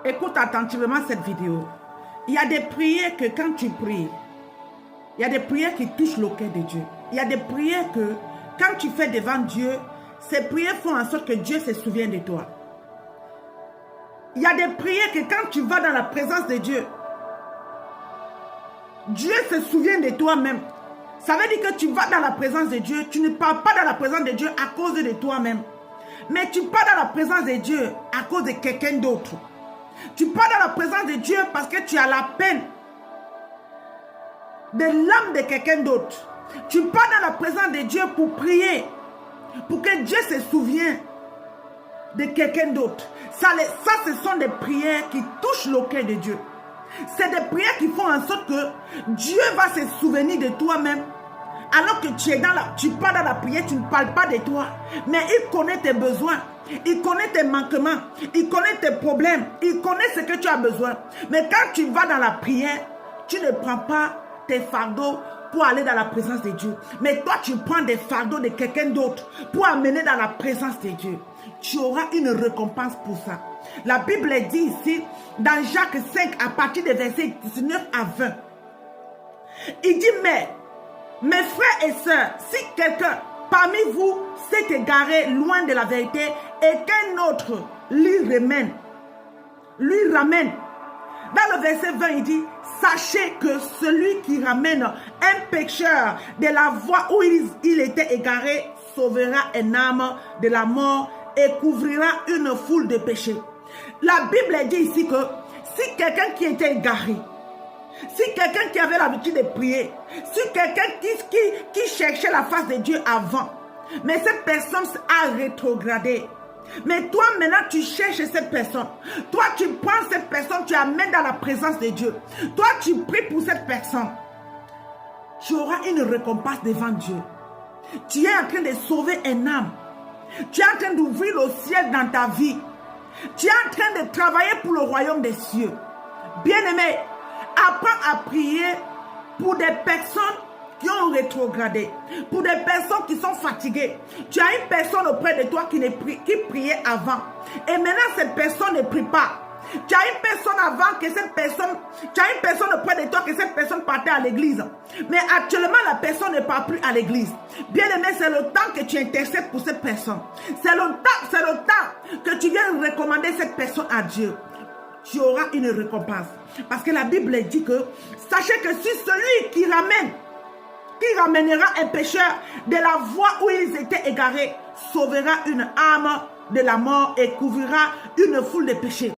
Écoute attentivement cette vidéo. Il y a des prières que quand tu pries, il y a des prières qui touchent le cœur de Dieu. Il y a des prières que quand tu fais devant Dieu, ces prières font en sorte que Dieu se souvient de toi. Il y a des prières que quand tu vas dans la présence de Dieu, Dieu se souvient de toi-même. Ça veut dire que tu vas dans la présence de Dieu, tu ne pars pas dans la présence de Dieu à cause de toi-même. Mais tu pars dans la présence de Dieu à cause de quelqu'un d'autre. Tu pars dans la présence de Dieu parce que tu as la peine de l'âme de quelqu'un d'autre. Tu pars dans la présence de Dieu pour prier, pour que Dieu se souvienne de quelqu'un d'autre. Ça, ce sont des prières qui touchent le cœur de Dieu. C'est des prières qui font en sorte que Dieu va se souvenir de toi-même. Alors que tu pars dans la prière, tu ne parles pas de toi. Mais il connaît tes besoins. Il connaît tes manquements. Il connaît tes problèmes. Il connaît ce que tu as besoin. Mais quand tu vas dans la prière, tu ne prends pas tes fardeaux pour aller dans la présence de Dieu. Mais toi, tu prends des fardeaux de quelqu'un d'autre pour amener dans la présence de Dieu. Tu auras une récompense pour ça. La Bible dit ici, dans Jacques 5, à partir des versets 19 à 20. Il dit, mais mes frères et sœurs, si quelqu'un parmi vous s'est égaré loin de la vérité et qu'un autre lui ramène. Dans le verset 20, il dit, sachez que celui qui ramène un pécheur de la voie où il était égaré sauvera un âme de la mort et couvrira une foule de péchés. La Bible dit ici que si quelqu'un qui était égaré, si quelqu'un qui avait l'habitude de prier, si quelqu'un qui cherchait la face de Dieu avant, mais cette personne a rétrogradé. Mais toi maintenant tu cherches cette personne. Toi tu prends cette personne, tu amènes dans la présence de Dieu. Toi tu pries pour cette personne. Tu auras une récompense devant Dieu. Tu es en train de sauver un âme. Tu es en train d'ouvrir le ciel dans ta vie. Tu es en train de travailler pour le royaume des cieux. Bien-aimé, apprends à prier pour des personnes qui ont rétrogradé, pour des personnes qui sont fatiguées. Tu as une personne auprès de toi qui priait avant. Et maintenant, cette personne ne prie pas. Tu as une personne avant que cette personne, tu as une personne auprès de toi que cette personne partait à l'église. Mais actuellement, la personne ne part plus à l'église. Bien aimé, c'est le temps que tu intercèdes pour cette personne. C'est le temps que tu viens recommander cette personne à Dieu. Tu auras une récompense. Parce que la Bible dit que, sachez que si celui qui ramènera un pécheur de la voie où ils étaient égarés, sauvera une âme de la mort et couvrira une foule de péchés.